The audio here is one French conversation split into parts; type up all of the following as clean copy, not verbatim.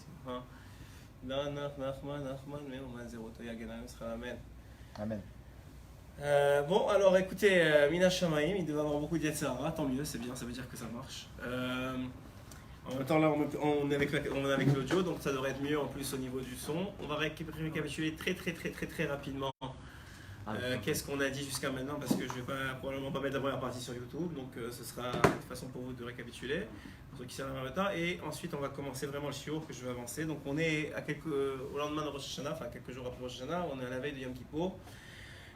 Simcha. Danach, Nachman, Nachman, Meoman, Zeroto, Yagenam, Israël, Amen. Amen. Bon, alors écoutez, Mina Shamaim, il devait avoir beaucoup de Yetzirah, tant mieux, c'est bien, ça veut dire que ça marche. En même temps, là, on est avec l'audio, donc ça devrait être mieux en plus au niveau du son. On va récapituler très rapidement qu'est-ce qu'on a dit jusqu'à maintenant, parce que je vais probablement pas mettre la première partie sur YouTube, donc ce sera une façon pour vous de récapituler, pour ceux qui savent un matin. Et ensuite, on va commencer vraiment le shiur que je vais avancer. Donc on est au lendemain de Rosh Hashanah, enfin quelques jours après Rosh Hashanah, on est à la veille de Yom Kippour.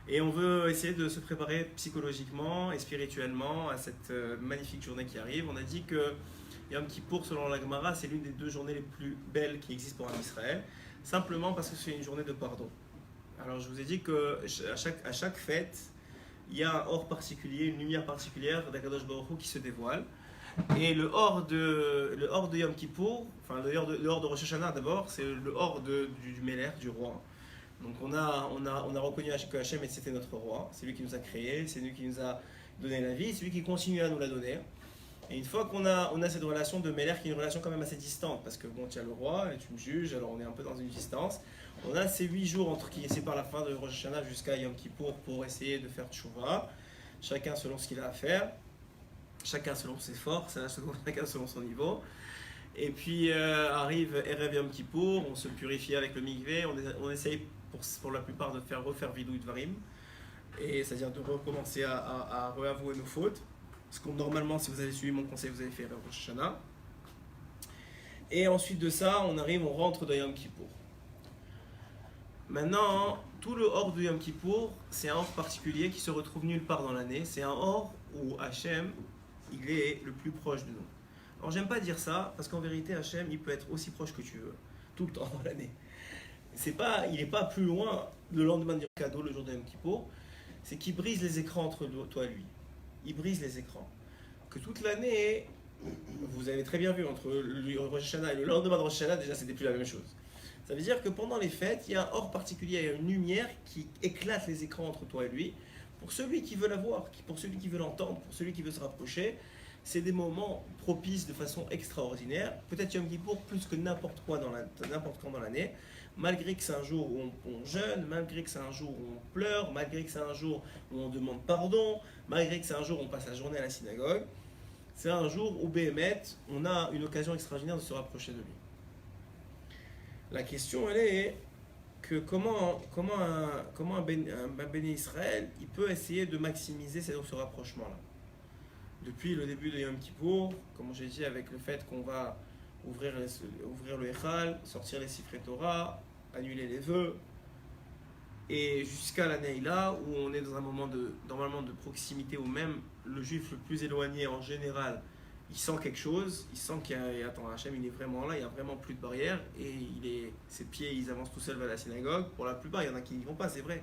Et on veut essayer de se préparer psychologiquement et spirituellement à cette magnifique journée qui arrive. On a dit que Yom Kippour, selon la Gemara, c'est l'une des 2 journées les plus belles qui existent pour un Israël, simplement parce que c'est une journée de pardon. Alors je vous ai dit qu'à chaque fête, il y a un or particulier, une lumière particulière d'Akadosh Baruch Hu qui se dévoile. Et le or de Yom Kippour, enfin le or de Rosh Hashanah d'abord, c'est le or du Meler, du roi. Donc on a reconnu que Hachem c'était notre roi, c'est lui qui nous a créés, c'est lui qui nous a donné la vie, c'est lui qui continue à nous la donner. Et une fois qu'on a cette relation de Meler qui est une relation quand même assez distante, parce que bon, tu as le roi et tu me juges, alors on est un peu dans une distance. On a ces 8 jours qui séparent la fin de Rosh Hashanah jusqu'à Yom Kippour pour essayer de faire tchouva, chacun selon ce qu'il a à faire, chacun selon ses forces, chacun selon son niveau. Et puis arrive Erev Yom Kippour, on se purifie avec le mikvé, on essaye pour la plupart de refaire vidou dvarim, et c'est-à-dire de recommencer à réavouer nos fautes. Parce que normalement, si vous avez suivi mon conseil, vous avez fait Rosh Hashanah. Et ensuite de ça, on rentre dans Yom Kippour. Maintenant, tout le hors de Yom Kippour, c'est un hors particulier qui se retrouve nulle part dans l'année. C'est un hors où Hachem, il est le plus proche de nous. Alors j'aime pas dire ça, parce qu'en vérité, Hachem, il peut être aussi proche que tu veux, tout le temps dans l'année. Il n'est pas plus loin le lendemain de cadeau, le jour de Yom Kippour, c'est qu'il brise les écrans entre toi et lui. Il brise les écrans. Que toute l'année, vous avez très bien vu, entre le Rosh Hashanah et le lendemain de Rosh Hashanah, déjà c'était plus la même chose. Ça veut dire que pendant les fêtes, il y a un or particulier, il y a une lumière qui éclate les écrans entre toi et lui. Pour celui qui veut la voir, pour celui qui veut l'entendre, pour celui qui veut se rapprocher, c'est des moments propices de façon extraordinaire. Peut-être Yom Kippour plus que n'importe quand dans l'année. Malgré que c'est un jour où on jeûne, malgré que c'est un jour où on pleure, malgré que c'est un jour où on demande pardon, malgré que c'est un jour où on passe la journée à la synagogue, c'est un jour où Béhémet, on a une occasion extraordinaire de se rapprocher de lui. La question, elle est que comment un béni Israël, il peut essayer de maximiser ce rapprochement-là. Depuis le début de Yom Kippour, comme j'ai dit, avec le fait qu'on va ouvrir le Echal, sortir les Sifrei Torah, annuler les vœux, et jusqu'à la Neila, où on est dans un moment normalement de proximité, où même le juif le plus éloigné en général, il sent quelque chose, il sent qu'il y a, attends, Hachem il est vraiment là, il n'y a vraiment plus de barrière, et ses pieds ils avancent tout seuls vers la synagogue. Pour la plupart, il y en a qui n'y vont pas, c'est vrai,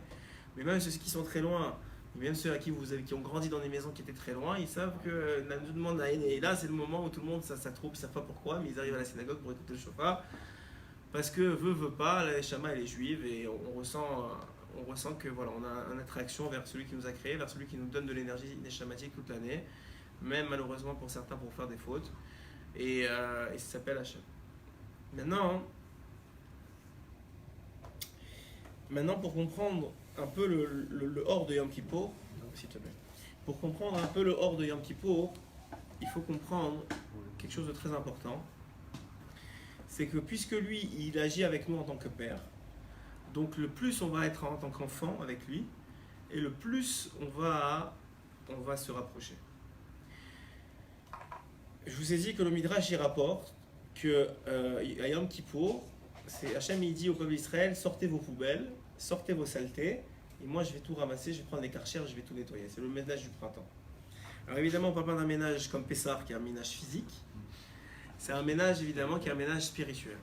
mais même ceux qui sont très loin, même ceux qui ont grandi dans des maisons qui étaient très loin, ils savent que tout le monde et là c'est le moment où tout le monde ça troupe, ils ne savent pas pourquoi, mais ils arrivent à la synagogue pour écouter le shofar, parce que veut pas, la Neshama elle est juive, et on ressent que voilà, on a une attraction vers celui qui nous a créés, vers celui qui nous donne de l'énergie neshamatique toute l'année, même malheureusement pour certains pour faire des fautes, et ça s'appelle Hachem. Maintenant pour comprendre un peu le hors de Yom Kippour, s'il te plaît. Pour comprendre un peu le hors de Yom Kippour, il faut comprendre quelque chose de très important. C'est que puisque lui, il agit avec nous en tant que père, donc le plus on va être en tant qu'enfant avec lui, et le plus on va se rapprocher. Je vous ai dit que le Midrash y rapporte que à Yom Kippour, Hachem il dit au peuple d'Israël, sortez vos poubelles, sortez vos saletés, et moi je vais tout ramasser, je vais prendre les karchers, je vais tout nettoyer. C'est le ménage du printemps. Alors évidemment, on ne parle pas d'un ménage comme Pessah, qui est un ménage physique. C'est un ménage évidemment qui est un ménage spirituel.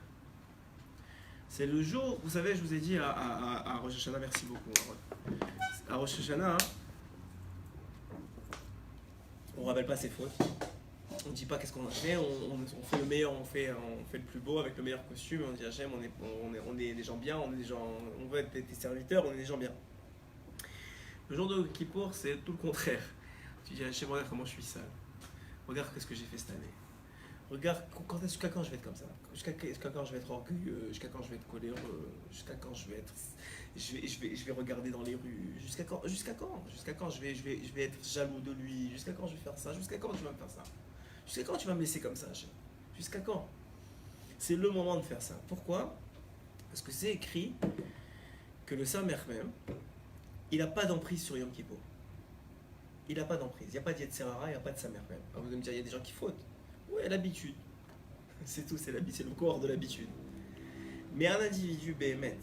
C'est le jour, vous savez, je vous ai dit à Rosh Hashanah, merci beaucoup. À Rosh Hashanah, on ne rappelle pas ses fautes. On ne dit pas qu'est-ce qu'on a fait, on fait le meilleur, on fait le plus beau avec le meilleur costume, on dit Hachem, on est des gens bien, on veut être des serviteurs, on est des gens bien. Le jour de Kippour, c'est tout le contraire. Tu dis Hachem, regarde comment je suis sale. Regarde ce que j'ai fait cette année. Regarde, jusqu'à quand je vais être comme ça? Jusqu'à quand je vais être orgueilleux? Jusqu'à quand je vais être coléreux? Jusqu'à quand je vais être. Je vais regarder dans les rues? Jusqu'à quand? Jusqu'à quand? Jusqu'à quand je vais être jaloux de lui? Jusqu'à quand je vais faire ça? Jusqu'à quand tu vas me faire ça? Jusqu'à quand tu vas me laisser comme ça, Hachem? Jusqu'à quand? C'est le moment de faire ça. Pourquoi? Parce que c'est écrit que le Samer même, il n'a pas d'emprise sur Yom Kippour. Il n'a pas d'emprise. Il n'y a pas de Yetzerara, il n'y a pas de Samer même. Alors vous allez me dire, il y a des gens qui fautent. Ouais, l'habitude. C'est tout, c'est le corps de l'habitude. Mais un individu béhémet,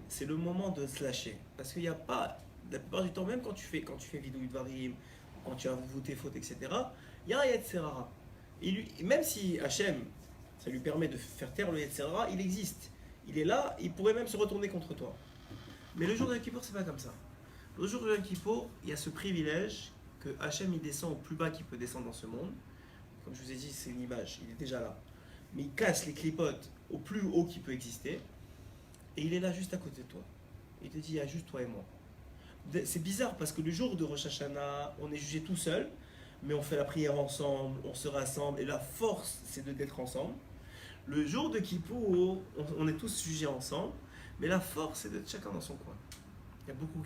c'est le moment de se lâcher. Parce qu'il n'y a pas, la plupart du temps, même quand tu fais vidou Dvarim, quand tu avoues tes fautes, etc., il y a un Yetzerara. Même si Hachem, ça lui permet de faire taire le Yetzerara, il existe. Il est là, il pourrait même se retourner contre toi. Mais le jour de Yom Kippour, c'est pas comme ça. Le jour de Yom Kippour, il y a ce privilège que Hachem, il descend au plus bas qu'il peut descendre dans ce monde. Comme je vous ai dit, c'est une image, il est déjà là. Mais il casse les clipotes au plus haut qui peut exister. Et il est là juste à côté de toi. Il te dit, il y a juste toi et moi. C'est bizarre parce que le jour de Rosh Hashanah, on est jugé tout seul, mais on fait la prière ensemble, on se rassemble, et la force, c'est d'être ensemble. Le jour de Kippour, on est tous jugés ensemble, mais la force, c'est d'être chacun dans son coin. Il y a beaucoup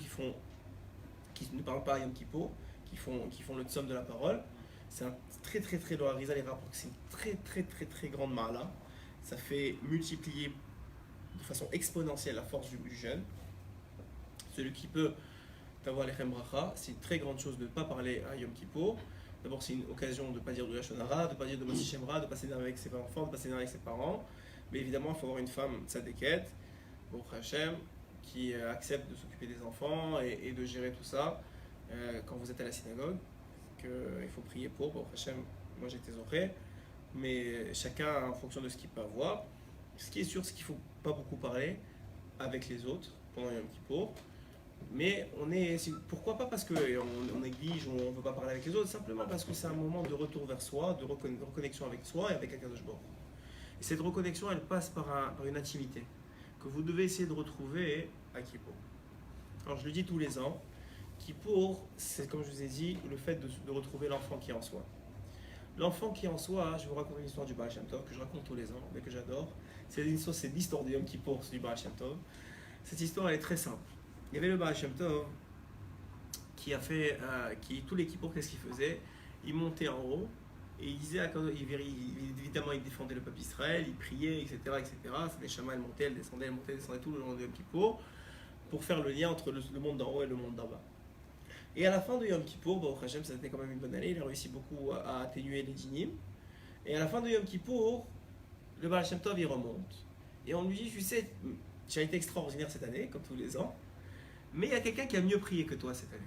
qui ne parlent pas à Yom Kippour, qui font le somme de la parole. C'est un très lourd. Arizal les rapports que c'est une très grande ma'ala. Ça fait multiplier de façon exponentielle la force du jeûne. Celui qui peut avoir l'Echem Bracha, c'est une très grande chose de ne pas parler à Yom Kippour. D'abord, c'est une occasion de ne pas dire de Lashon Hara, de ne pas dire de Moshe Shemra, de ne pas s'énerver avec ses enfants, de ne pas s'énerver avec ses parents. Mais évidemment, il faut avoir une femme tzadéket, Baruch Hashem, qui accepte de s'occuper des enfants et de gérer tout ça quand vous êtes à la synagogue. Il faut prier pour, Baruch Hashem, moi j'étais zoré, mais chacun en fonction de ce qu'il peut avoir. Ce qui est sûr, c'est qu'il ne faut pas beaucoup parler avec les autres pendant Yom Kippour. Mais pourquoi pas parce qu'on néglige ou on ne veut pas parler avec les autres, simplement parce que c'est un moment de retour vers soi, de reconnexion avec soi et avec Akadosh Baruch. Et cette reconnexion, elle passe par une intimité que vous devez essayer de retrouver à Kippour. Alors je le dis tous les ans, Kippour, c'est comme je vous ai dit, le fait de retrouver l'enfant qui est en soi. L'enfant qui est en soi, je vais vous raconter une histoire du Baal Shem Tov que je raconte tous les ans, mais que j'adore. C'est l'histoire de Yom Kippour, c'est du Baal Shem Tov. Cette histoire, elle est très simple. Il y avait le Baal Shem Tov tous les Kippour, qu'est-ce qu'il faisait? Il montait en haut et il disait, évidemment, il défendait le peuple d'Israël, il priait, etc. Les chamas, elles montaient, elles descendaient tout le long de Yom Kippour pour faire le lien entre le monde d'en haut et le monde d'en bas. Et à la fin de Yom Kippour, Baruch Hashem, ça a été quand même une bonne année, il a réussi beaucoup à atténuer les dynim. Et à la fin de Yom Kippour, le Baal Shem Tov, il remonte. Et on lui dit, tu sais, tu as été extraordinaire cette année, comme tous les ans, mais il y a quelqu'un qui a mieux prié que toi cette année.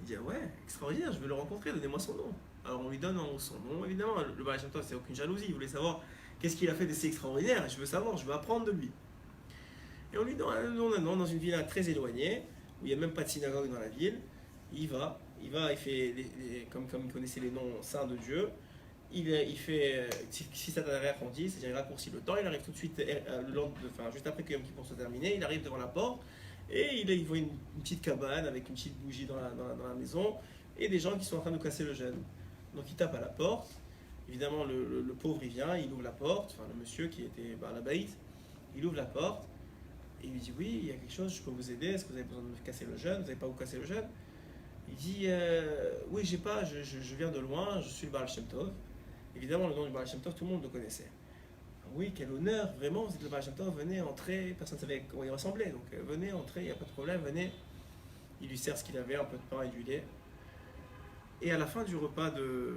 Il dit, ah ouais, extraordinaire, je veux le rencontrer, donnez-moi son nom. Alors on lui donne son nom, évidemment, le Baal Shem Tov, c'est aucune jalousie, il voulait savoir qu'est-ce qu'il a fait de si extraordinaire, je veux savoir, je veux apprendre de lui. Et on lui donne un nom dans une ville très éloignée, où il n'y a même pas de synagogue dans la ville. Il fait comme il connaissait les noms saints de Dieu, il fait si ça raccourci, c'est-à-dire il raccourcit le temps, il arrive tout de suite, juste après que Yom Kippour soit terminé, il arrive devant la porte et il voit une petite cabane avec une petite bougie dans la maison et des gens qui sont en train de casser le jeûne. Donc il tape à la porte, évidemment le pauvre il vient, il ouvre la porte, le monsieur qui était à la baït, il ouvre la porte et il lui dit oui, il y a quelque chose, je peux vous aider, est-ce que vous avez besoin de me casser le jeûne, vous n'avez pas où casser le jeûne? Il dit oui, j'ai pas, je viens de loin, je suis le Baal Shem Tov. Évidemment, le nom du Baal Shem Tov, tout le monde le connaissait. Oui, quel honneur, vraiment, vous êtes le Baal Shem Tov, venez, entrez, personne ne savait comment il ressemblait, donc venez, entrez, il n'y a pas de problème, venez. Il lui sert ce qu'il avait, un peu de pain et du lait. Et à la fin du repas de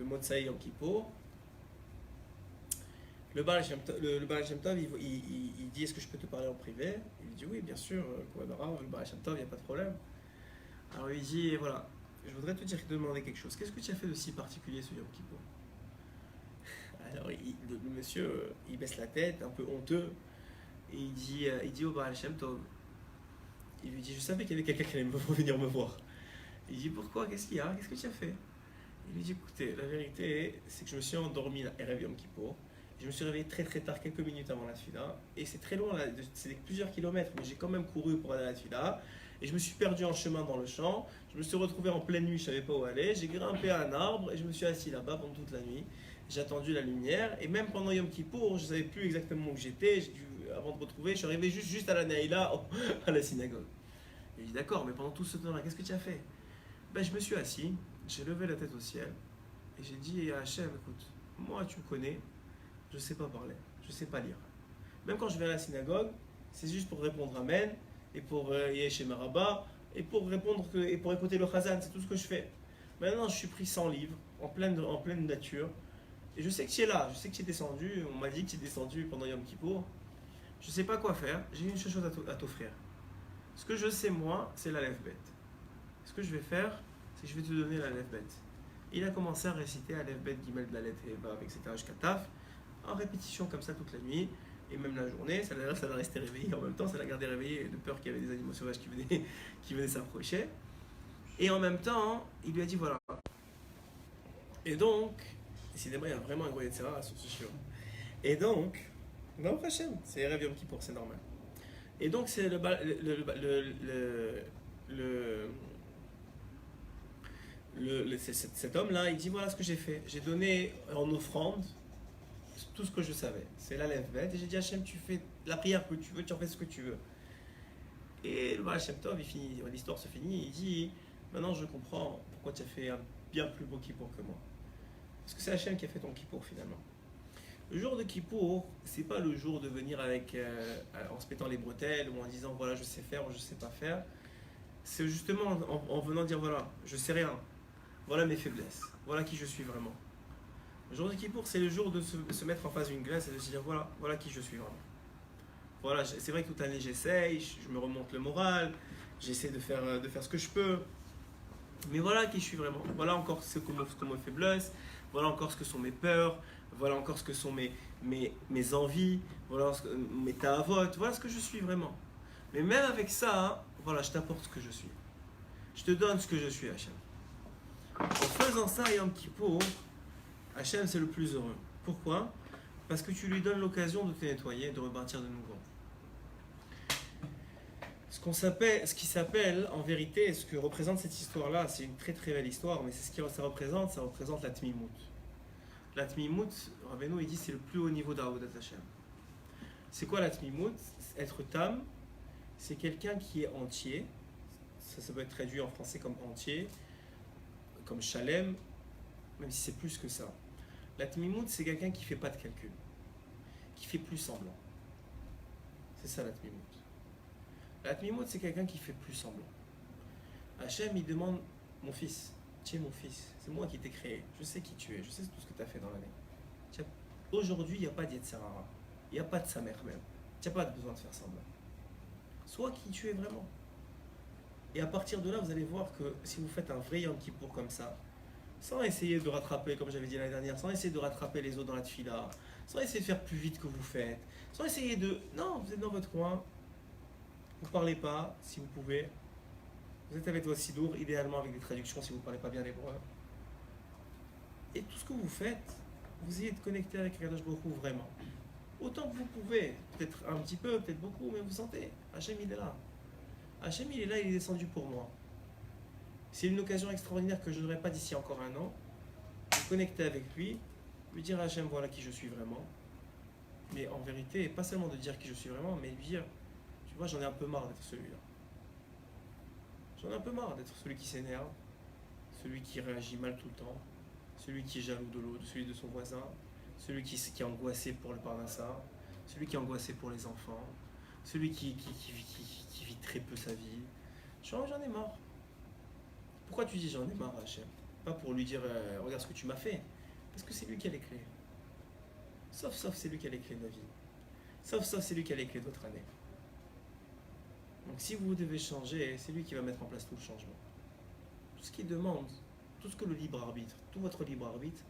Motsai Yom Kippour, le Baal Shem Tov, il dit est-ce que je peux te parler en privé? Il lui dit oui, bien sûr, le Baal Shem Tov, il n'y a pas de problème. Alors il dit voilà, je voudrais te demander quelque chose. Qu'est-ce que tu as fait de si particulier ce Yom Kippour? Alors le monsieur, il baisse la tête, un peu honteux, et il dit au Baal Shem Tov, il lui dit je savais qu'il y avait quelqu'un qui allait venir me voir. Il dit pourquoi? Qu'est-ce qu'il y a? Qu'est-ce que tu as fait? Il lui dit écoutez, la vérité c'est que je me suis endormi à Erev Yom Kippour. Je me suis réveillé très tard, quelques minutes avant la tefila, et c'est très loin, c'est plusieurs kilomètres, mais j'ai quand même couru pour aller à la tefila. Et je me suis perdu en chemin dans le champ, je me suis retrouvé en pleine nuit, je ne savais pas où aller, j'ai grimpé à un arbre et je me suis assis là-bas pendant toute la nuit. j'ai attendu la lumière, et même pendant Yom Kippour, je ne savais plus exactement où j'étais, avant de retrouver, je suis arrivé juste à la Naïla, à la synagogue. Et il dit d'accord, mais pendant tout ce temps-là, qu'est-ce que tu as fait? Ben, je me suis assis, j'ai levé la tête au ciel, et j'ai dit à Hachem, écoute, moi tu me connais, je ne sais pas parler, je ne sais pas lire. Même quand je vais à la synagogue, c'est juste pour répondre Amen, et pour Yesh Maraba, et pour répondre et pour écouter le Chazan, c'est tout ce que je fais. Maintenant, je suis pris sans livre, en pleine nature, et je sais que tu es là, je sais que tu es descendu, on m'a dit que tu es descendu pendant Yom Kippour. Je ne sais pas quoi faire, j'ai une seule chose à t'offrir. Ce que je sais moi, c'est la lèvre bête. Ce que je vais faire, c'est que je vais te donner la lèvre bête. Il a commencé à réciter la lèvre bête, Gimel, Dalet, Eva, etc. jusqu'à Taf, en répétition comme ça toute la nuit, et même la journée, ça l'a resté réveillé. En même temps, ça l'a gardé réveillé de peur qu'il y avait des animaux sauvages qui venaient s'approcher. Et en même temps, il lui a dit voilà. Et donc, décidément, il y a vraiment un gros Yetzirah sur ce chiot. Et donc, non, prochaine, c'est Erev Yom Kippour, c'est normal. Et donc, c'est cet homme-là, il dit voilà ce que j'ai fait. J'ai donné en offrande tout ce que je savais. C'est la lèvre bête. Et j'ai dit Hachem, tu fais la prière que tu veux, tu en fais ce que tu veux. Et le Baal Shem Tov, l'histoire se finit, il dit maintenant je comprends pourquoi tu as fait un bien plus beau Kippour que moi. Parce que c'est Hachem qui a fait ton Kippour finalement. Le jour de Kippour, c'est pas le jour de venir en se pétant les bretelles ou en disant voilà je sais faire ou je sais pas faire. C'est justement en venant dire voilà, je sais rien, voilà mes faiblesses, voilà qui je suis vraiment. Le jour de Kippour, c'est le jour de se mettre en face d'une glace et de se dire voilà qui je suis vraiment. Voilà, c'est vrai que toute l'année j'essaye, je me remonte le moral, j'essaie de faire ce que je peux. Mais voilà qui je suis vraiment. Voilà encore ce que me faiblesse, voilà encore ce que sont mes peurs, voilà encore ce que sont mes envies, voilà mes ta'avotes, voilà ce que je suis vraiment. Mais même avec ça, voilà, je t'apporte ce que je suis. Je te donne ce que je suis, Hachem. En faisant ça, Yom Kippour, Hachem c'est le plus heureux. Pourquoi? Parce que tu lui donnes l'occasion de te nettoyer, de repartir de nouveau. Ce qui s'appelle, en vérité, ce que représente cette histoire-là, c'est une très très belle histoire, mais c'est ce que ça représente la Tmimout. La Tmimout, Rabbeinu, il dit, c'est le plus haut niveau d'Avodat Hashem. C'est quoi la Tmimout? Être tam, c'est quelqu'un qui est entier, ça peut être traduit en français comme entier, comme shalem, même si c'est plus que ça. La Tmimout, c'est quelqu'un qui ne fait pas de calcul, qui fait plus semblant. C'est ça la Tmimout. La Tmimout, c'est quelqu'un qui fait plus semblant. Hachem, il demande mon fils, tu es mon fils, c'est moi qui t'ai créé, je sais qui tu es, je sais tout ce que tu as fait dans l'année. Aujourd'hui, il n'y a pas d'Yetzirara, il n'y a pas de sa mère même, tu n'as pas besoin de faire semblant. Sois qui tu es vraiment. Et à partir de là, vous allez voir que si vous faites un vrai Yom Kippour comme ça, sans essayer de rattraper, comme j'avais dit l'année dernière, sans essayer de rattraper les autres dans la tefila, sans essayer de faire plus vite que vous faites, sans essayer de... Non, vous êtes dans votre coin, vous ne parlez pas, si vous pouvez. Vous êtes avec votre sidour, idéalement avec des traductions si vous ne parlez pas bien l'hébreu. Et tout ce que vous faites, vous essayez de connecter avec Kadosh Baruch Hu vraiment. Autant que vous pouvez, peut-être un petit peu, peut-être beaucoup, mais vous sentez, Hachem il est là. Hachem il est là, il est descendu pour moi. C'est une occasion extraordinaire que je n'aurai pas d'ici encore un an, de connecter avec lui, lui dire à Hachem voilà qui je suis vraiment. Mais en vérité, pas seulement de dire qui je suis vraiment, mais lui dire, tu vois, j'en ai un peu marre d'être celui-là. J'en ai un peu marre d'être celui qui s'énerve, celui qui réagit mal tout le temps, celui qui est jaloux de l'autre, celui de son voisin, celui qui est angoissé pour le parnassa, celui qui est angoissé pour les enfants, celui qui vit très peu sa vie. J'en ai marre. Pourquoi tu dis j'en ai marre, Hachem? Pas pour lui dire regarde ce que tu m'as fait, parce que c'est lui qui a les clés. Sauf c'est lui qui a les clés de la vie. Sauf c'est lui qui a les clés d'autres années. Donc si vous devez changer, c'est lui qui va mettre en place tout le changement. Tout ce qu'il demande, tout ce que le libre arbitre, tout votre libre arbitre,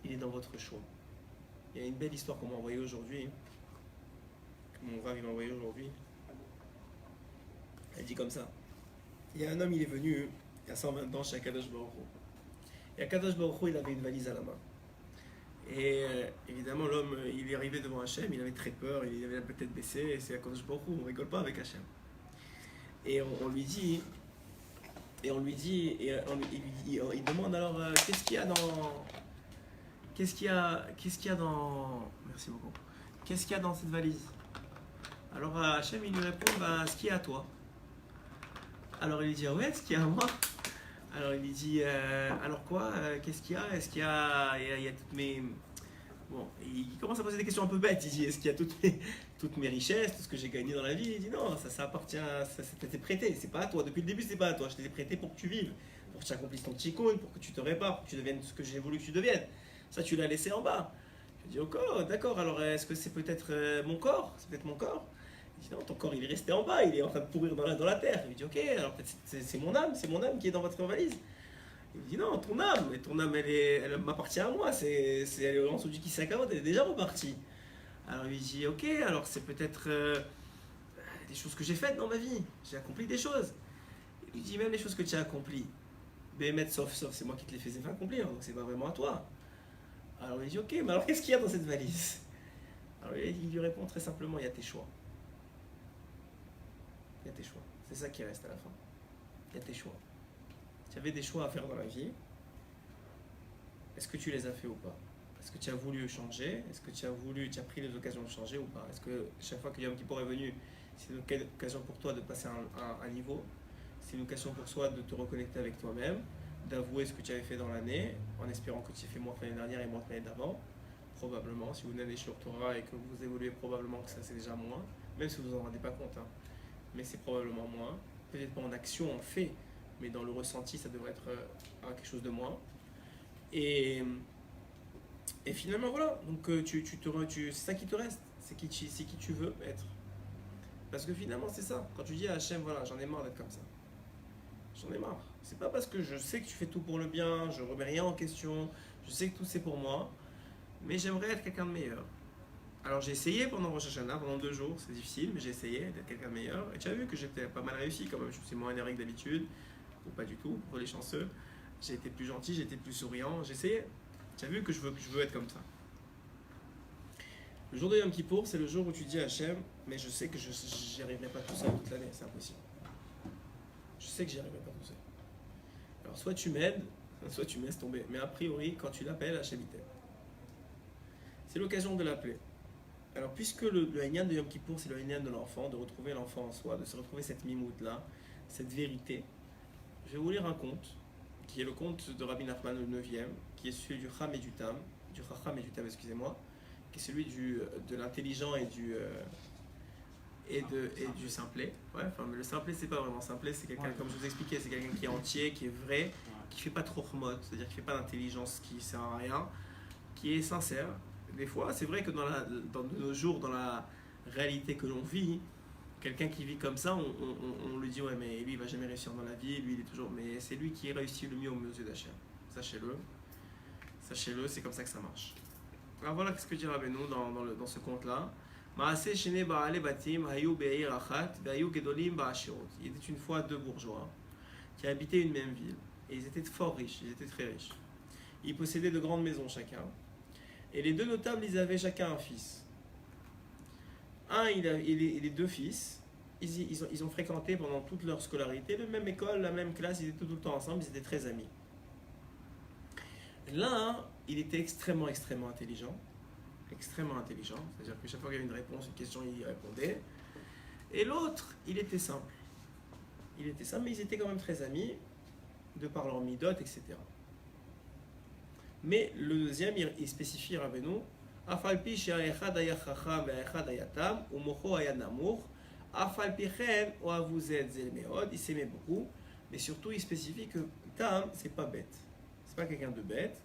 il est dans votre choix. Il y a une belle histoire qu'on m'a envoyée aujourd'hui, que mon Rav m'a envoyée aujourd'hui. Elle dit comme ça. Il y a un homme, il est venu, il y a 120 ans chez Akadosh Baruch Hu. Et Akadosh Baruch Hu, il avait une valise à la main. Et évidemment, l'homme, il est arrivé devant Hachem, il avait très peur, il avait la tête baissée, et c'est Akadosh Baruch Hu, on ne rigole pas avec Hachem. Et on lui dit, il demande alors, qu'est-ce qu'il y a qu'est-ce qu'il y a dans... Merci beaucoup. Qu'est-ce qu'il y a dans cette valise? Alors Hachem, il lui répond, bah, ce qui est à toi. Alors il lui dit, ah ouais, ce qui est à moi? Alors il lui dit, alors quoi? Qu'est-ce qu'il y a? Est-ce qu'il y a, il y a toutes mes... Bon, il commence à poser des questions un peu bêtes. Il dit, est-ce qu'il y a toutes mes richesses, tout ce que j'ai gagné dans la vie? Il dit, non, ça appartient, ça t'est prêté, c'est pas à toi. Depuis le début, c'est pas à toi. Je t'ai prêté pour que tu vives, pour que tu accomplisses ton tikkun, pour que tu te répares, pour que tu deviennes ce que j'ai voulu que tu deviennes. Ça, tu l'as laissé en bas. Je dis, ok, d'accord, alors est-ce que c'est peut-être mon corps? C'est peut-être mon corps? Il dit, non, ton corps, il est resté en bas, il est en train de pourrir dans la terre. Il lui dit, ok, alors peut-être c'est mon âme qui est dans votre valise. Il me dit non, ton âme elle m'appartient à moi, elle est en dessous du Kisakaot, elle est déjà repartie. Alors il lui dit ok, alors c'est peut-être des choses que j'ai faites dans ma vie, j'ai accompli des choses. Il lui dit même les choses que tu as accomplies, Béhémet sauf, c'est moi qui te les faisais accomplir, donc c'est pas vraiment à toi. Alors il dit ok, mais alors qu'est-ce qu'il y a dans cette valise? Alors il lui répond très simplement, il y a tes choix. Il y a tes choix, c'est ça qui reste à la fin. Il y a tes choix. Tu avais des choix à faire dans la vie. Est-ce que tu les as fait ou pas? Est-ce que tu as voulu changer? Est-ce que tu as pris les occasions de changer ou pas? Est-ce que chaque fois que Yom Kippour est venu, c'est une occasion pour toi de passer un niveau? C'est une occasion pour toi de te reconnecter avec toi-même, d'avouer ce que tu avais fait dans l'année, en espérant que tu aies fait moins que l'année dernière et moins que l'année d'avant. Probablement, si vous venez sur Torah et que vous évoluez, probablement que ça c'est déjà moins, même si vous vous en rendez pas compte, hein. Mais c'est probablement moins. Peut-être pas en action, en fait, mais dans le ressenti, ça devrait être quelque chose de moins. Et finalement, voilà. Donc, c'est ça qui te reste. C'est qui tu veux être. Parce que finalement, c'est ça. Quand tu dis à Hachem, voilà, j'en ai marre d'être comme ça. J'en ai marre. C'est pas parce que je sais que tu fais tout pour le bien, je remets rien en question, je sais que tout c'est pour moi, mais j'aimerais être quelqu'un de meilleur. Alors j'ai essayé pendant Rosh Hashanah, pendant 2 jours, c'est difficile, mais j'ai essayé d'être quelqu'un de meilleur. Et tu as vu que j'étais pas mal réussi quand même, je suis moins énervé que d'habitude, ou pas du tout, pour les chanceux. J'ai été plus gentil, j'ai été plus souriant, j'ai essayé. Tu as vu que je veux être comme ça. Le jour de Yom Kippour, c'est le jour où tu dis à Hachem, mais je sais que je n'y arriverai pas tout seul toute l'année, c'est impossible. Je sais que j'y arriverai pas tout seul. Alors soit tu m'aides, soit tu me laisses tomber. Mais a priori, quand tu l'appelles, Hachem il t'aide. C'est l'occasion de l'appeler. Alors puisque le Inyan de Yom Kippour, c'est le Inyan de l'enfant, de retrouver l'enfant en soi, de se retrouver cette mimoute-là, cette vérité, je vais vous lire un conte, qui est le conte de Rabbi Nachman le 9e, qui est celui du Chacham et du Tam, excusez-moi, qui est celui de l'intelligent et du simplet. Ouais, enfin, mais le simplet, c'est pas vraiment simplet, c'est quelqu'un, comme je vous expliquais, c'est quelqu'un qui est entier, qui est vrai, qui fait pas trop chmot, c'est-à-dire qui fait pas d'intelligence qui sert à rien, qui est sincère. Des fois, c'est vrai que dans de nos jours, dans la réalité que l'on vit, quelqu'un qui vit comme ça, on lui dit ouais, mais lui il va jamais réussir dans la vie, lui il est toujours, mais c'est lui qui réussit le mieux aux yeux d'Hachem. Sachez-le, c'est comme ça que ça marche. Alors voilà ce que dit Rabbeinu dans ce conte-là. Il était une fois 2 bourgeois qui habitaient une même ville et ils étaient fort riches, ils étaient très riches. Ils possédaient de grandes maisons chacun. Et les 2 notables, ils avaient chacun un fils. Les 2 fils, ils ont fréquenté pendant toute leur scolarité la même école, la même classe, ils étaient tout le temps ensemble, ils étaient très amis. L'un, il était extrêmement intelligent, c'est-à-dire que chaque fois qu'il y avait une réponse, une question, il y répondait. Et l'autre, il était simple, mais ils étaient quand même très amis, de par leur midot, etc. Mais le deuxième, il spécifie Rabbeinu, Afalpi she'echad haya chacham ve'echad haya tam, u'mocho haya namuch, Afalpi chen oavuzet zel meod, il s'aimait beaucoup, mais surtout il spécifie que Tam, c'est pas bête. C'est pas quelqu'un de bête,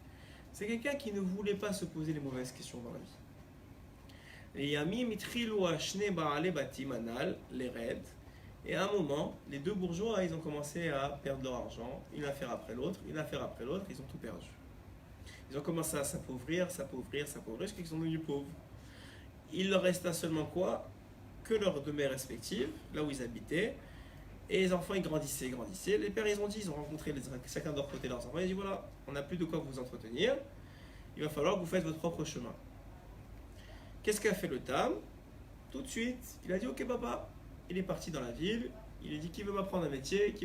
c'est quelqu'un qui ne voulait pas se poser les mauvaises questions dans la vie. Les yamim itchilu ashne ba'ale batim anal, les raids, et à un moment, les 2 bourgeois, ils ont commencé à perdre leur argent, une affaire après l'autre, ils ont tout perdu. Ils ont commencé à s'appauvrir, jusqu'à qu'ils sont devenus pauvres. Il leur resta seulement quoi? Que leurs demeures respectives, là où ils habitaient, et les enfants ils grandissaient. Les pères ils ont rencontré chacun de leur côté leurs enfants, ils ont dit voilà, on n'a plus de quoi vous entretenir, il va falloir que vous fassiez votre propre chemin. Qu'est-ce qu'a fait le Tam? Tout de suite, il a dit ok papa, il est parti dans la ville, il a dit qui veut m'apprendre un métier,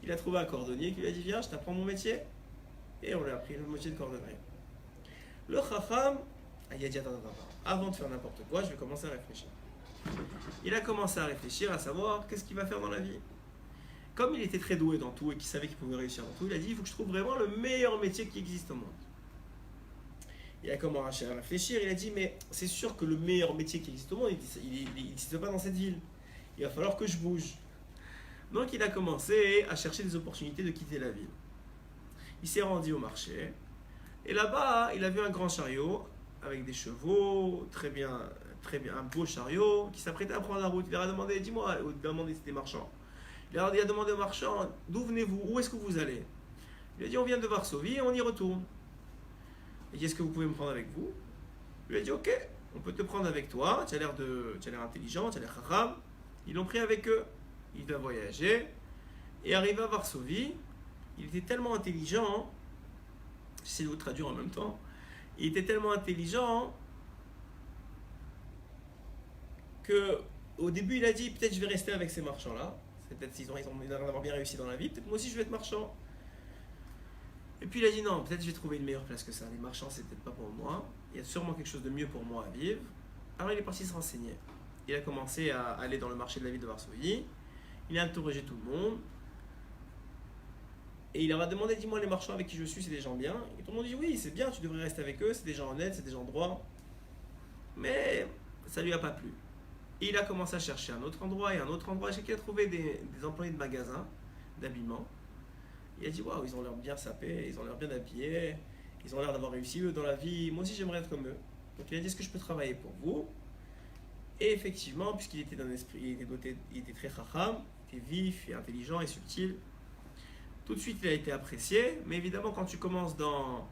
il a trouvé un cordonnier qui lui a dit viens, je t'apprends mon métier. Et on lui a pris le métier de cordonnier. Le Chacham, il a dit attends, avant de faire n'importe quoi, je vais commencer à réfléchir. Il a commencé à réfléchir, à savoir qu'est-ce qu'il va faire dans la vie. Comme il était très doué dans tout et qu'il savait qu'il pouvait réussir dans tout, il a dit il faut que je trouve vraiment le meilleur métier qui existe au monde. Il a commencé à réfléchir, il a dit mais c'est sûr que le meilleur métier qui existe au monde, il n'existe pas dans cette ville. Il va falloir que je bouge. Donc il a commencé à chercher des opportunités de quitter la ville. Il s'est rendu au marché et là-bas il a vu un grand chariot avec des chevaux, très bien, un beau chariot qui s'apprêtait à prendre la route. Il leur a demandé, dis-moi, il a demandé si c'était marchand. Il a demandé au marchand, d'où venez-vous, où est-ce que vous allez? Il a dit, on vient de Varsovie et on y retourne. Il dit, est-ce que vous pouvez me prendre avec vous? Il a dit, ok, on peut te prendre avec toi, tu as l'air intelligent, tu as l'air chacham. Ils l'ont pris avec eux. Il a voyagé et arrivé à Varsovie, il était tellement intelligent, j'essaie de vous traduire en même temps, il était tellement intelligent que au début il a dit peut-être je vais rester avec ces marchands-là, c'est peut-être s'ils ont l'air d'avoir bien réussi dans la vie, peut-être moi aussi je vais être marchand. Et puis il a dit non, peut-être je vais trouver une meilleure place que ça, les marchands c'est peut-être pas pour moi, il y a sûrement quelque chose de mieux pour moi à vivre. Alors il est parti se renseigner. Il a commencé à aller dans le marché de la ville de Varsovie, il a interrogé tout le monde, et il leur a demandé, dis-moi les marchands avec qui je suis, c'est des gens bien? Et tout le monde dit, oui, c'est bien, tu devrais rester avec eux, c'est des gens honnêtes, c'est des gens droits. Mais ça lui a pas plu. Et il a commencé à chercher un autre endroit et un autre endroit. Chaque qu'il a trouvé des employés de magasins, d'habillement. Il a dit, waouh, ils ont l'air bien sapés, ils ont l'air bien habillés, ils ont l'air d'avoir réussi eux dans la vie, moi aussi j'aimerais être comme eux. Donc il a dit, est-ce que je peux travailler pour vous? Et effectivement, puisqu'il était d'un esprit, il était très chacham, il était vif et intelligent et subtil, tout de suite il a été apprécié. Mais évidemment, quand tu commences dans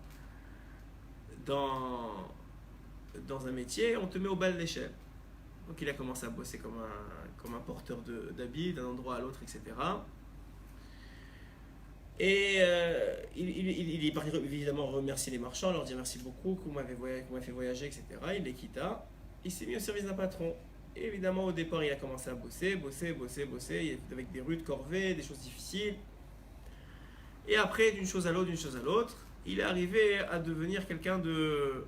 un métier, on te met au bas de l'échelle. Donc il a commencé à bosser comme un porteur d'habits d'un endroit à l'autre, etc. Et il est parti évidemment remercier les marchands, leur dire merci beaucoup, que vous m'avez fait voyager, etc. Il les quitta. Il s'est mis au service d'un patron. Et évidemment, au départ, il a commencé à bosser, avec des rudes corvées, des choses difficiles. Et après, d'une chose à l'autre, il est arrivé à devenir quelqu'un de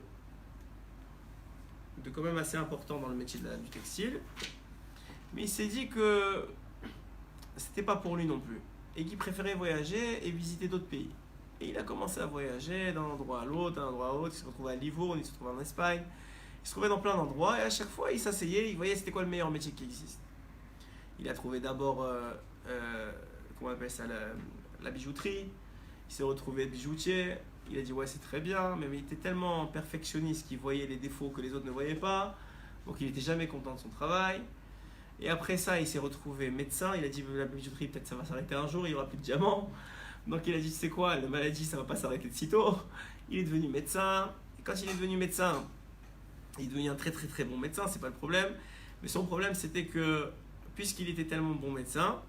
quand même assez important dans le métier du textile. Mais il s'est dit que c'était pas pour lui non plus. Et qu'il préférait voyager et visiter d'autres pays. Et il a commencé à voyager d'un endroit à l'autre, Il se retrouvait à Livourne, il se retrouvait en Espagne. Il se trouvait dans plein d'endroits et à chaque fois, il s'asseyait, il voyait c'était quoi le meilleur métier qui existe. Il a trouvé d'abord, comment on appelle ça, la bijouterie. Il s'est retrouvé bijoutier. Il a dit ouais c'est très bien, mais il était tellement perfectionniste qu'il voyait les défauts que les autres ne voyaient pas. Donc il n'était jamais content de son travail. Et après ça, il s'est retrouvé médecin. Il a dit la bijouterie peut-être ça va s'arrêter un jour, il n'y aura plus de diamants. Donc il a dit tu sais quoi, la maladie ça va pas s'arrêter de sitôt. Il est devenu médecin. Et quand il est devenu médecin, il est devenu un très très très bon médecin, c'est pas le problème. Mais son problème c'était que puisqu'il était tellement bon médecin,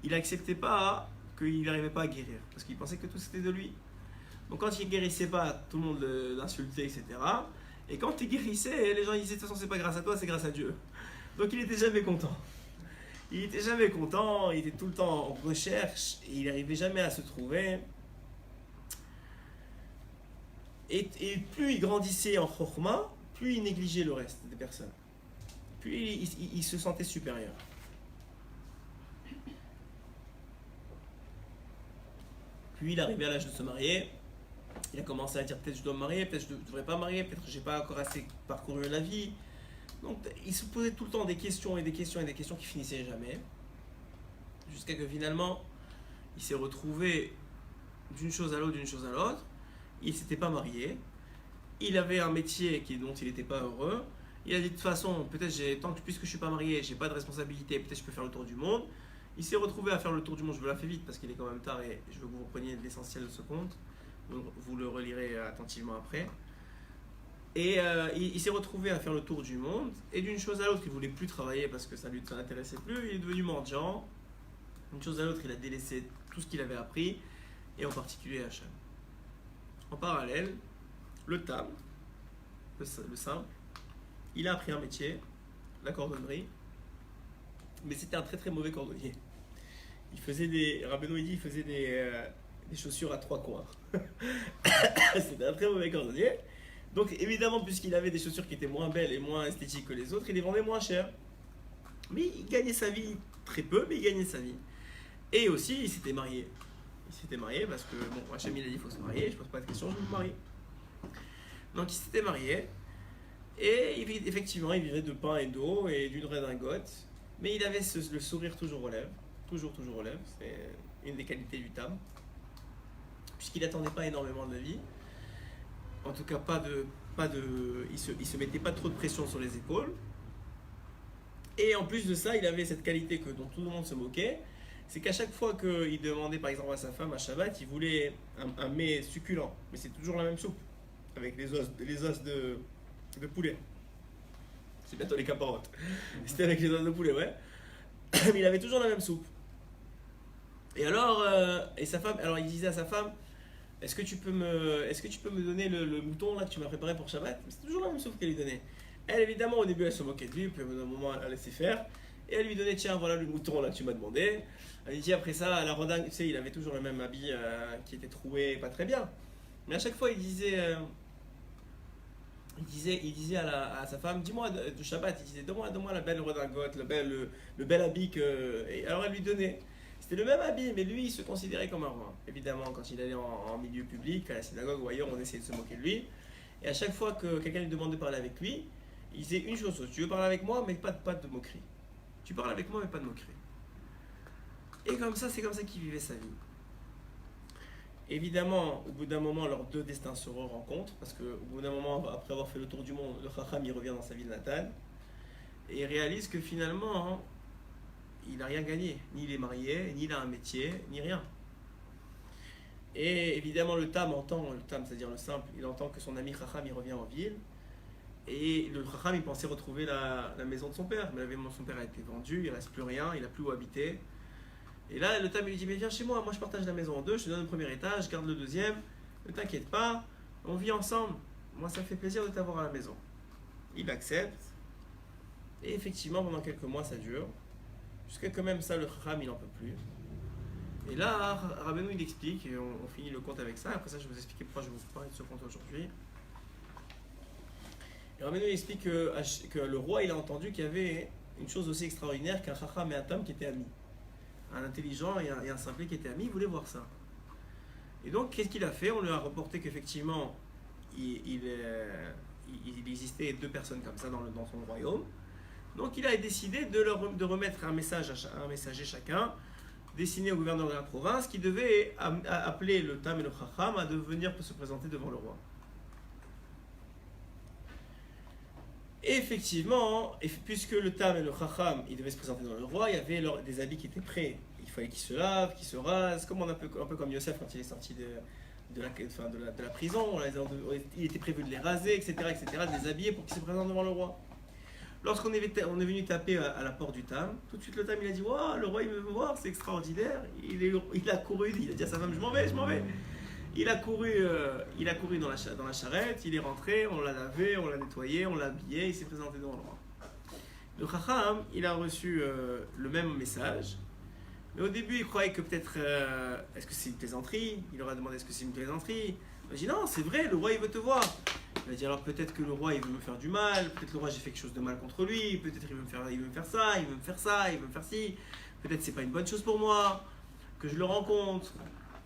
il n'acceptait pas qu'il n'arrivait pas à guérir. Parce qu'il pensait que tout c'était de lui. Donc quand il guérissait pas, tout le monde l'insultait, etc. Et quand il guérissait, les gens disaient de toute façon c'est pas grâce à toi, c'est grâce à Dieu. Donc il était jamais content. Il était jamais content, il était tout le temps en recherche, et il n'arrivait jamais à se trouver. Et plus il grandissait en chorma, plus il négligeait le reste des personnes. Plus il se sentait supérieur. Puis il arrivait à l'âge de se marier. Il a commencé à dire peut-être je dois me marier, peut-être je ne devrais pas me marier, peut-être que j'ai pas encore assez parcouru la vie. Donc il se posait tout le temps des questions et des questions et des questions qui finissaient jamais. Jusqu'à que finalement, il s'est retrouvé d'une chose à l'autre. Il s'était pas marié. Il avait un métier dont il n'était pas heureux. Il a dit de toute façon, peut-être puisque je suis pas marié, j'ai pas de responsabilité, peut-être je peux faire le tour du monde. Il s'est retrouvé à faire le tour du monde, je vous la fais vite parce qu'il est quand même tard et je veux que vous repreniez l'essentiel de ce conte. Vous le relirez attentivement après. Et il s'est retrouvé à faire le tour du monde. Et d'une chose à l'autre, il ne voulait plus travailler parce que ça ne l'intéressait plus. Il est devenu mendiant. D'une chose à l'autre, il a délaissé tout ce qu'il avait appris, et en particulier Hachem. En parallèle, le tam, le simple, il a appris un métier, la cordonnerie, mais c'était un très très mauvais cordonnier. Rabbeinu dit, il faisait des chaussures à trois coins. C'était un très mauvais cordonnier. Donc évidemment, puisqu'il avait des chaussures qui étaient moins belles et moins esthétiques que les autres, il les vendait moins cher. Mais il gagnait sa vie très peu, mais il gagnait sa vie. Et aussi, il s'était marié. Il s'était marié parce que, bon, Hachem il a dit il faut se marier, je pose pas de questions, je me marie. Donc il s'était marié. Et effectivement, il vivait de pain et d'eau et d'une redingote. Mais il avait le sourire toujours aux lèvres. Toujours aux lèvres. C'est une des qualités du Tam. Puisqu'il n'attendait pas énormément de la vie. En tout cas, il se mettait pas trop de pression sur les épaules. Et en plus de ça, il avait cette qualité dont tout le monde se moquait. C'est qu'à chaque fois qu'il demandait par exemple à sa femme à Shabbat, il voulait un mets succulent. Mais c'est toujours la même soupe. Avec les os de poulet. C'est bientôt les caparottes. C'était avec les os de poulet, ouais. Mais il avait toujours la même soupe. Et alors, il disait à sa femme, est-ce que tu peux me donner le mouton là que tu m'as préparé pour Shabbat? C'est toujours la même soupe qu'elle lui donnait. Elle, évidemment, au début, elle se moquait de lui, puis au bout d'un moment, elle a laissé faire. Et elle lui donnait, tiens, voilà le mouton là que tu m'as demandé. Elle lui dit, après ça, la redingue, tu sais, il avait toujours le même habit qui était troué, pas très bien. Mais à chaque fois, il disait à sa femme, dis-moi du Shabbat, il disait, donne-moi la belle redingote, le bel habit que. Et alors elle lui donnait. C'était le même habit, mais lui, il se considérait comme un roi. Évidemment, quand il allait en milieu public, à la synagogue ou ailleurs, on essayait de se moquer de lui. Et à chaque fois que quelqu'un lui demandait de parler avec lui, il disait une chose, tu veux parler avec moi, mais pas de moquerie. Tu parles avec moi, mais pas de moquerie. Et comme ça, c'est comme ça qu'il vivait sa vie. Évidemment, au bout d'un moment, leurs deux destins se rencontrent, parce qu'au bout d'un moment, après avoir fait le tour du monde, le Chacham il revient dans sa ville natale, et il réalise que finalement, il n'a rien gagné. Ni il est marié, ni il a un métier, ni rien. Et évidemment, le Tam, c'est-à-dire le simple, il entend que son ami Chacham il revient en ville, et le Chacham il pensait retrouver la maison de son père, mais la maison de son père a été vendue, il ne reste plus rien, il n'a plus où habiter. Et là, le Tam lui dit, mais viens chez moi je partage la maison en deux, je te donne le premier étage, garde le deuxième, ne t'inquiète pas, on vit ensemble, moi ça me fait plaisir de t'avoir à la maison. Il accepte, et effectivement pendant quelques mois ça dure, jusqu'à quand même ça le Chacham il n'en peut plus. Et là, Rabbeinu il explique, et on finit le conte avec ça, après ça je vais vous expliquer pourquoi je vais vous parler de ce conte aujourd'hui. Et Rabbeinu il explique que le roi il a entendu qu'il y avait une chose aussi extraordinaire qu'un Chacham et un Tam qui étaient amis. Un intelligent et un simplé qui étaient amis, il voulait voir ça. Et donc, qu'est-ce qu'il a fait? On lui a reporté qu'effectivement, il existait deux personnes comme ça dans son royaume. Donc, il a décidé de remettre un messager chacun, destiné au gouverneur de la province, qui devait appeler le Tam et le Chacham à venir se présenter devant le roi. Et effectivement, puisque le Tam et le Chacham, ils devaient se présenter devant le roi, il y avait des habits qui étaient prêts. Il fallait qu'ils se lavent, qu'ils se rasent, comme un peu comme Yosef quand il est sorti de la prison. Il était prévu de les raser, etc., de les habiller pour qu'ils se présentent devant le roi. Lorsqu'on est venu taper à la porte du Tam, tout de suite le Tam il a dit, waouh, le roi il veut me voir, c'est extraordinaire. Il a couru, il a dit à sa femme, je m'en vais. Il a couru dans la charrette, il est rentré, on l'a lavé, on l'a nettoyé, on l'a habillé, il s'est présenté devant le roi. Le Chacham, il a reçu le même message, mais au début il croyait que peut-être, est-ce que c'est une plaisanterie? Il leur a demandé est-ce que c'est une plaisanterie? Il a dit non, c'est vrai, le roi il veut te voir. Il a dit alors peut-être que le roi il veut me faire du mal, peut-être le roi j'ai fait quelque chose de mal contre lui, peut-être il veut me faire ça, il veut me faire ça, il veut me faire ci, peut-être c'est pas une bonne chose pour moi, que je le rencontre.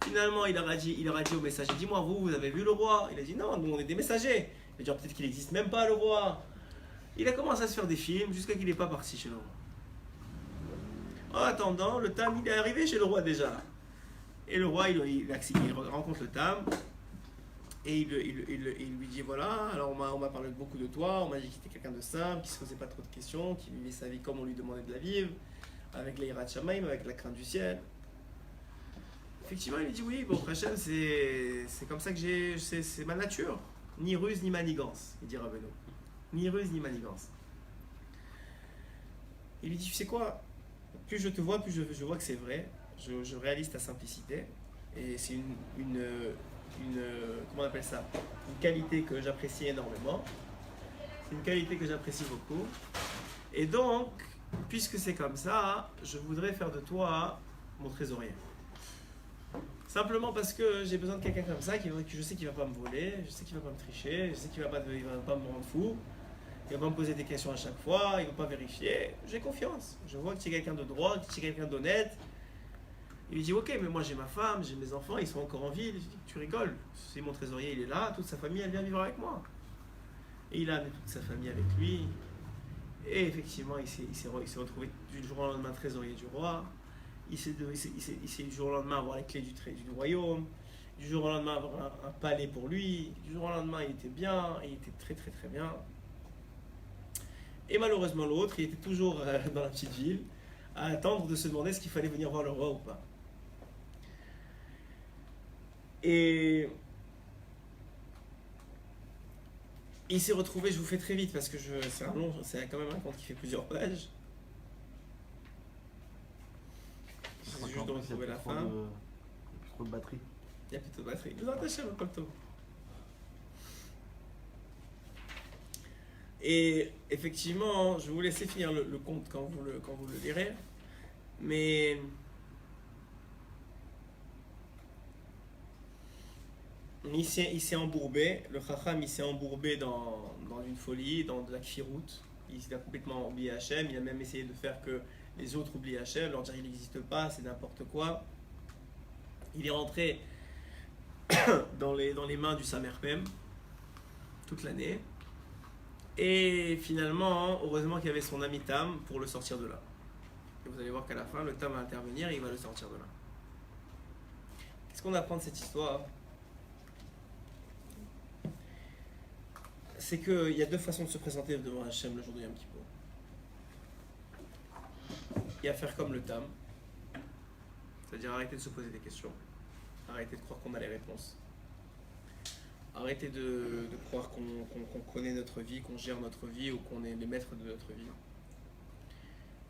Finalement, il leur a dit au messager, dis-moi, vous avez vu le roi? Il a dit, non, nous on est des messagers. Il a dit, peut-être qu'il n'existe même pas le roi. Il a commencé à se faire des films jusqu'à qu'il n'est pas parti chez le roi. En attendant, le Tam, il est arrivé chez le roi déjà. Et le roi, il rencontre le Tam. Et il lui dit, voilà, alors on m'a parlé beaucoup de toi, on m'a dit qu'il était quelqu'un de simple, qui ne se faisait pas trop de questions, qui vivait sa vie comme on lui demandait de la vivre, avec l'Eirat Shamaim, avec la crainte du ciel. Effectivement, il lui dit oui, bon, Hachem, c'est comme ça que c'est ma nature. Ni ruse, ni manigance, il dit Rabbeinu. Ni ruse, ni manigance. Il lui dit, tu sais quoi? Plus je te vois, plus je vois que c'est vrai. Je réalise ta simplicité. Et c'est comment on appelle ça? Une qualité que j'apprécie énormément. C'est une qualité que j'apprécie beaucoup. Et donc, puisque c'est comme ça, je voudrais faire de toi mon trésorier. Simplement parce que j'ai besoin de quelqu'un comme ça, que je sais qu'il va pas me voler, je sais qu'il va pas me tricher, je sais qu'il il va pas me rendre fou, il va pas me poser des questions à chaque fois, il va pas vérifier. J'ai confiance. Je vois que tu es quelqu'un de droit, que tu es quelqu'un d'honnête. Il lui dit ok, mais moi j'ai ma femme, j'ai mes enfants, ils sont encore en ville. Je dis, tu rigoles. Si mon trésorier il est là, toute sa famille elle vient vivre avec moi. Et il a amené toute sa famille avec lui. Et effectivement, il s'est retrouvé du jour au lendemain trésorier du roi. Du jour au lendemain avoir les clés du royaume. Du jour au lendemain avoir un palais pour lui. Du jour au lendemain, il était bien, il était très très très bien. Et malheureusement, l'autre, il était toujours dans la petite ville, à attendre de se demander ce qu'il fallait venir voir le roi ou pas. Et il s'est retrouvé, je vous fais très vite parce que c'est quand même un conte qui fait plusieurs pages. J'essaie juste de retrouver la fin. Il n'y a plus trop de batterie. Il y a plutôt de batterie. Vous attachez votre poteau. Et effectivement, je vais vous laisser finir le conte quand vous le lirez. Mais il s'est embourbé, le Chacham il s'est embourbé dans une folie, dans de la kfirout. Il a complètement oublié Hachem, il a même essayé de faire que les autres oublient Hachem, leur dire il n'existe pas, c'est n'importe quoi. Il est rentré dans les mains du Samerpem toute l'année. Et finalement, heureusement qu'il y avait son ami Tam pour le sortir de là. Et vous allez voir qu'à la fin, le Tam va intervenir et il va le sortir de là. Qu'est-ce qu'on apprend de cette histoire ? C'est qu'il y a deux façons de se présenter devant Hachem le jour de Yom Kippour. Il y a faire comme le Tam, c'est-à-dire arrêter de se poser des questions, arrêter de croire qu'on a les réponses, arrêter de croire qu'on connaît notre vie, qu'on gère notre vie ou qu'on est les maîtres de notre vie.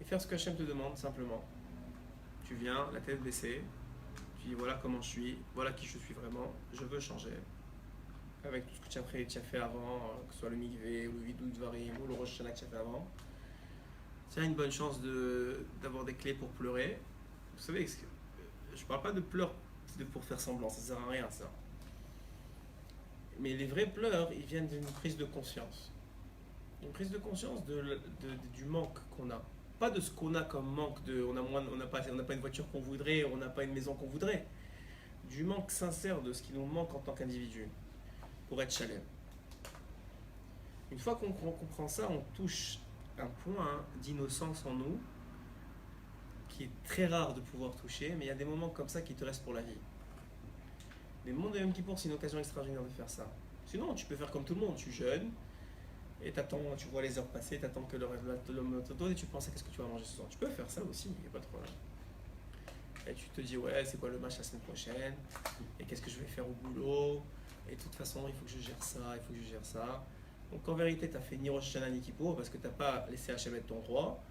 Et faire ce que Hachem te demande simplement. Tu viens, la tête baissée, tu dis voilà comment je suis, voilà qui je suis vraiment, je veux changer. Avec tout ce que tu as fait avant, que ce soit le mikvé, ou le vidou dvarim, ou le rosh hashanah que tu as fait avant, tu as une bonne chance d'avoir des clés pour pleurer. Vous savez, je ne parle pas de pleurs pour faire semblant, ça ne sert à rien ça. Mais les vrais pleurs, ils viennent d'une prise de conscience. Une prise de conscience du manque qu'on a. Pas de ce qu'on a comme manque, on n'a pas une voiture qu'on voudrait, on n'a pas une maison qu'on voudrait. Du manque sincère de ce qui nous manque en tant qu'individu. Pour être chaleur. Une fois qu'on comprend ça, on touche un point d'innocence en nous qui est très rare de pouvoir toucher, mais il y a des moments comme ça qui te restent pour la vie. Les moments de Yom Kippour, c'est une occasion extraordinaire de faire ça. Sinon, tu peux faire comme tout le monde, tu jeûnes et tu vois les heures passer, tu attends que l'homme te donne et tu penses à qu'est-ce que tu vas manger ce soir. Tu peux faire ça aussi, il n'y a pas de problème. Et tu te dis, ouais, c'est quoi le match la semaine prochaine? Et qu'est-ce que je vais faire au boulot? Et de toute façon, il faut que je gère ça, il faut que je gère ça. Donc en vérité, tu n'as fait ni Rosh Hashanah ni Kippour parce que tu n'as pas laissé Hachem être ton roi.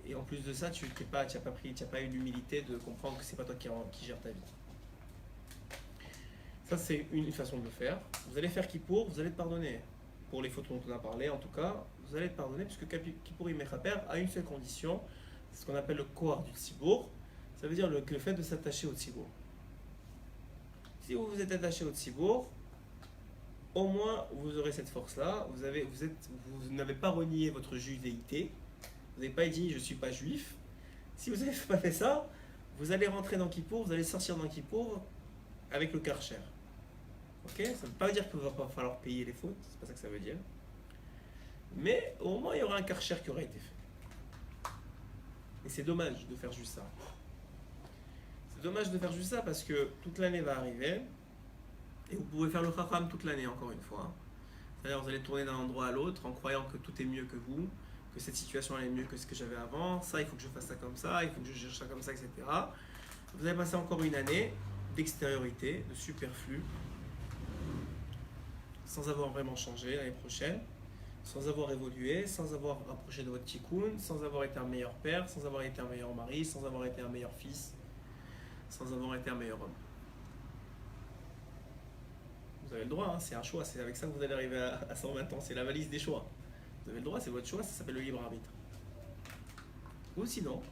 Et en plus de ça, tu n'as pas eu l'humilité de comprendre que ce n'est pas toi qui gère ta vie. Ça, c'est une façon de le faire. Vous allez faire Kippour, vous allez te pardonner. Pour les fautes dont on a parlé, en tout cas, vous allez te pardonner puisque Kippour Imechaper a une seule condition, c'est ce qu'on appelle le Kohar du Tzibour. Ça veut dire le fait de s'attacher au Tzibour. Si vous vous êtes attaché au Tzibour, au moins vous aurez cette force-là. Vous n'avez pas renié votre judaïté. Vous n'avez pas dit je ne suis pas juif. Si vous n'avez pas fait ça, vous allez rentrer dans Kippour, vous allez sortir dans Kippour avec le karcher. Ok, ça ne veut pas dire qu'il va pas falloir payer les fautes, c'est pas ça que ça veut dire. Mais au moins il y aura un karcher qui aura été fait. Et c'est dommage de faire juste ça. C'est dommage de faire juste ça parce que toute l'année va arriver et vous pouvez faire le chacham toute l'année encore une fois. C'est-à-dire vous allez tourner d'un endroit à l'autre en croyant que tout est mieux que vous, que cette situation elle est mieux que ce que j'avais avant, ça il faut que je fasse ça comme ça, il faut que je gère ça comme ça, etc. Vous allez passer encore une année d'extériorité, de superflu, sans avoir vraiment changé l'année prochaine, sans avoir évolué, sans avoir rapproché de votre tikkun, sans avoir été un meilleur père, sans avoir été un meilleur mari, sans avoir été un meilleur fils, sans avoir été un meilleur homme. Vous avez le droit, hein, c'est un choix, c'est avec ça que vous allez arriver à 120 ans, c'est la valise des choix. Vous avez le droit, c'est votre choix, ça s'appelle le libre arbitre. Ou sinon,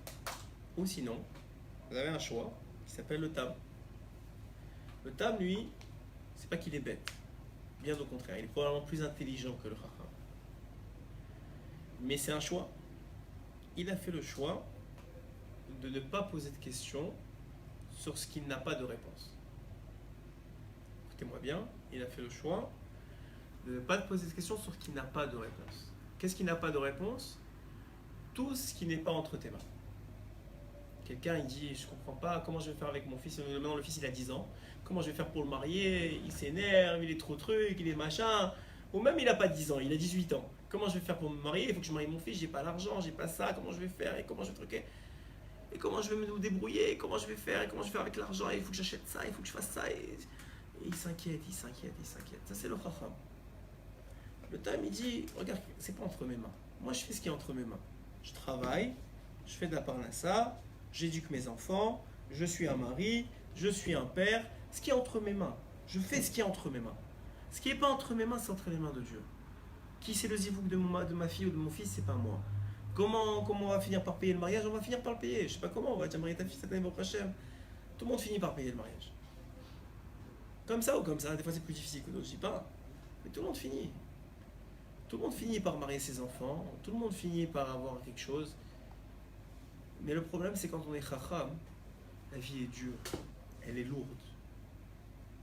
vous avez un choix qui s'appelle le tam. Le Tam, lui, c'est pas qu'il est bête. Bien au contraire, il est probablement plus intelligent que le Chacham. Mais c'est un choix. Il a fait le choix de ne pas poser de questions sur ce qui n'a pas de réponse. Écoutez-moi bien, il a fait le choix de ne pas poser de questions sur ce qui n'a pas de réponse. Qu'est-ce qui n'a pas de réponse? Tout ce qui n'est pas entre tes mains. Quelqu'un il dit je comprends pas comment je vais faire avec mon fils. Maintenant le fils il a 10 ans. Comment je vais faire pour le marier? Il s'énerve, il est trop truc, il est machin. Ou même il a pas 10 ans, il a 18 ans. Comment je vais faire pour me marier? Il faut que je marie mon fils, j'ai pas l'argent, j'ai pas ça, comment je vais faire? Et comment je vais truquer? Et comment je vais me débrouiller? Et comment je vais faire? Et comment je vais faire avec l'argent? Et il faut que j'achète ça, il faut que je fasse ça. Et il s'inquiète, il s'inquiète, il s'inquiète. Ça c'est le Chacham. Le Tam il dit regarde, c'est pas entre mes mains. Moi je fais ce qui est entre mes mains. Je travaille, je fais de la parnassa, j'éduque mes enfants, je suis un mari, je suis un père. Ce qui est entre mes mains, je fais ce qui est entre mes mains. Ce qui n'est pas entre mes mains, c'est entre les mains de Dieu. Qui c'est le zivouk de ma fille ou de mon fils, c'est pas moi. Comment on va finir par payer le mariage? On va finir par le payer. Je sais pas comment, on va dire marier ta fille cette année prochaine. Tout le monde finit par payer le mariage. Comme ça ou comme ça, des fois c'est plus difficile que d'autres, je dis pas. Mais tout le monde finit. Tout le monde finit par marier ses enfants, tout le monde finit par avoir quelque chose. Mais le problème, c'est quand on est chacham, la vie est dure, elle est lourde.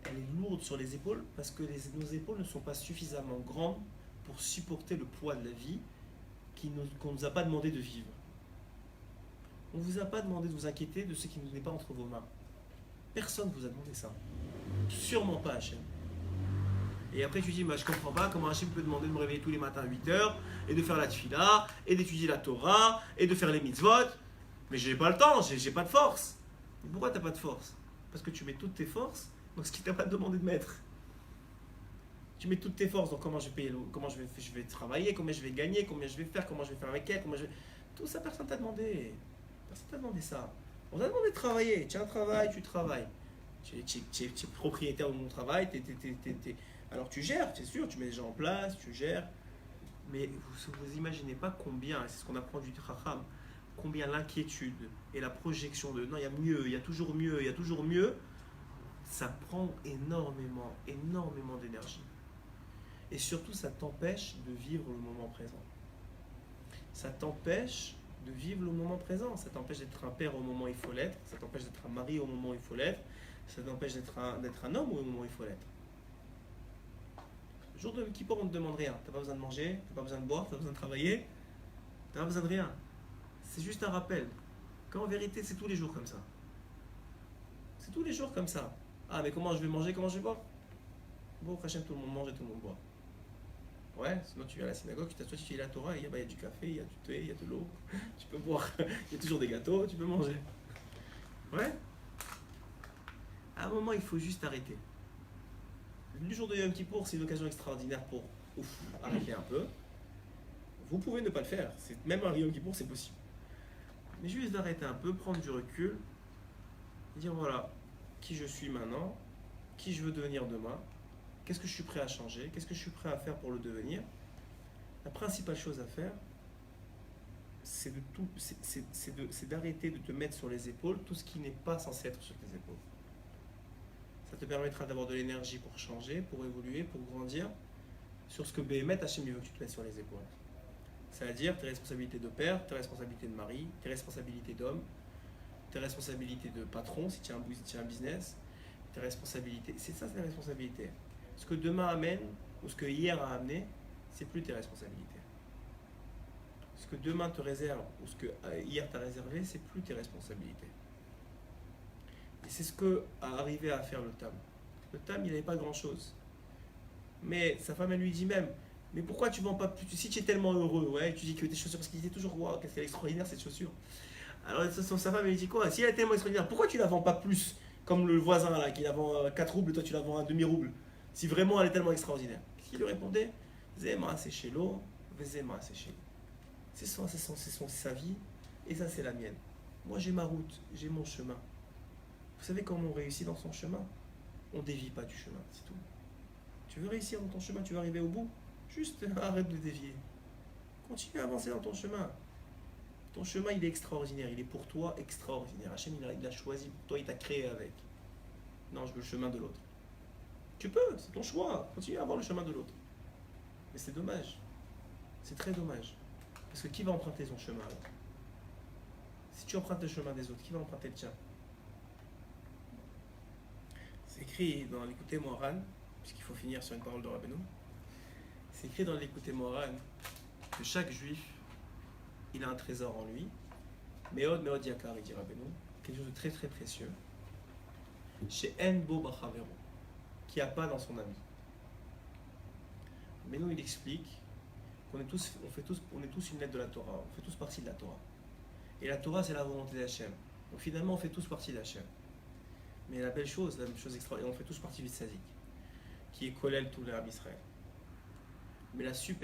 Elle est lourde sur les épaules parce que nos épaules ne sont pas suffisamment grandes pour supporter le poids de la vie qu'on ne nous a pas demandé de vivre. On ne vous a pas demandé de vous inquiéter de ce qui n'est pas entre vos mains. Personne ne vous a demandé ça. Sûrement pas Hachem. Et après tu dis, je comprends pas comment Hachem peut demander de me réveiller tous les matins à 8h et de faire la tfila, et d'étudier la Torah, et de faire les mitzvot. Mais j'ai pas le temps, j'ai pas de force. Mais pourquoi t'as pas de force? Parce que tu mets toutes tes forces dans ce qu'il t'a pas demandé de mettre. Tu mets toutes tes forces dans comment je vais payer, comment je vais travailler, combien je vais gagner, combien je vais faire, comment je vais faire avec elle, tout ça personne t'a demandé. Personne t'a demandé ça. On t'a demandé de travailler. Tu as un travail, tu travailles. Tu es propriétaire de mon travail, alors tu gères, c'est sûr, tu mets les gens en place, tu gères. Mais vous imaginez pas combien, c'est ce qu'on apprend du Chacham, combien l'inquiétude et la projection de non, il y a mieux, il y a toujours mieux, il y a toujours mieux, ça prend énormément, énormément d'énergie. Et surtout, ça t'empêche de vivre le moment présent. Ça t'empêche de vivre le moment présent. Ça t'empêche d'être un père au moment où il faut l'être. Ça t'empêche d'être un mari au moment où il faut l'être. Ça t'empêche d'être un homme au moment où il faut l'être. Le jour de Kippour, on ne te demande rien. Tu n'as pas besoin de manger, tu n'as pas besoin de boire, tu n'as pas besoin de travailler. Tu n'as pas besoin de rien. C'est juste un rappel. Qu'en vérité, c'est tous les jours comme ça. C'est tous les jours comme ça. Ah, mais comment je vais manger, comment je vais boire? Bon, Hachem, tout le monde mange et tout le monde boit. Ouais, sinon tu viens à la synagogue, tu t'assois, tu fais la Torah, il y a du café, il y a du thé, il y a de l'eau. Tu peux boire. Il y a toujours des gâteaux, tu peux manger. Ouais. À un moment, il faut juste arrêter. Le jour de Yom Kippour, c'est une occasion extraordinaire pour arrêter un peu. Vous pouvez ne pas le faire. Même un Yom Kippour, c'est possible. Mais juste d'arrêter un peu, prendre du recul, et dire voilà, qui je suis maintenant, qui je veux devenir demain, qu'est-ce que je suis prêt à changer, qu'est-ce que je suis prêt à faire pour le devenir. La principale chose à faire, c'est d'arrêter de te mettre sur les épaules tout ce qui n'est pas censé être sur tes épaules. Ça te permettra d'avoir de l'énergie pour changer, pour évoluer, pour grandir sur ce que Béhémet Hachem veut que tu te mettes sur les épaules. C'est-à-dire tes responsabilités de père, tes responsabilités de mari, tes responsabilités d'homme, tes responsabilités de patron si tu as un business, tes responsabilités. C'est ça, c'est tes responsabilités. Ce que demain amène ou ce que hier a amené, c'est plus tes responsabilités. Ce que demain te réserve ou ce que hier t'a réservé, c'est plus tes responsabilités. Et c'est ce que a arrivé à faire le Tam. Le Tam, il n'avait pas grand-chose. Mais sa femme, elle lui dit même, mais pourquoi tu vends pas plus? Si tu es tellement heureux, ouais, tu dis que tes chaussures, parce qu'il disait toujours, waouh, qu'est-ce qu'elle est extraordinaire cette chaussure. Alors sa femme, elle lui dit quoi? Si elle est tellement extraordinaire, pourquoi tu la vends pas plus? Comme le voisin là, qui la vend 4 roubles, toi tu la vends à demi-rouble. Si vraiment elle est tellement extraordinaire. Qu'est-ce qu'il lui répondait? Zema c'est chez l'eau, Zema c'est chez l'eau. C'est sa vie, et ça c'est la mienne. Moi j'ai ma route, j'ai mon chemin. Vous savez comment on réussit dans son chemin? On dévie pas du chemin, c'est tout. Tu veux réussir dans ton chemin, tu veux arriver au bout? Juste arrête de dévier. Continue à avancer dans ton chemin. Ton chemin, il est extraordinaire. Il est pour toi extraordinaire. Hachem, il a choisi pour toi, il t'a créé avec. Non, je veux le chemin de l'autre. Tu peux, c'est ton choix. Continue à avoir le chemin de l'autre. Mais c'est dommage. C'est très dommage. Parce que qui va emprunter son chemin alors? Si tu empruntes le chemin des autres, qui va emprunter le tien? C'est écrit dans l'Écoutez Moran, puisqu'il faut finir sur une parole de Rabbeinu. C'est écrit dans l'Écoutez Moran que chaque juif, il a un trésor en lui. Meod yakar, il dit Rabbeinu, quelque chose de très très précieux. Chez Enbo Bachavero, qui a pas dans son ami. Rabbeinu, il explique qu'on est tous, on est tous une lettre de la Torah, on fait tous partie de la Torah. Et la Torah, c'est la volonté d'Hachem. Donc finalement, on fait tous partie d'Hachem. Mais la belle chose, extraordinaire, on fait tous partie du Tzadik, qui est Kolel tout l'Arab Israël. Mais la super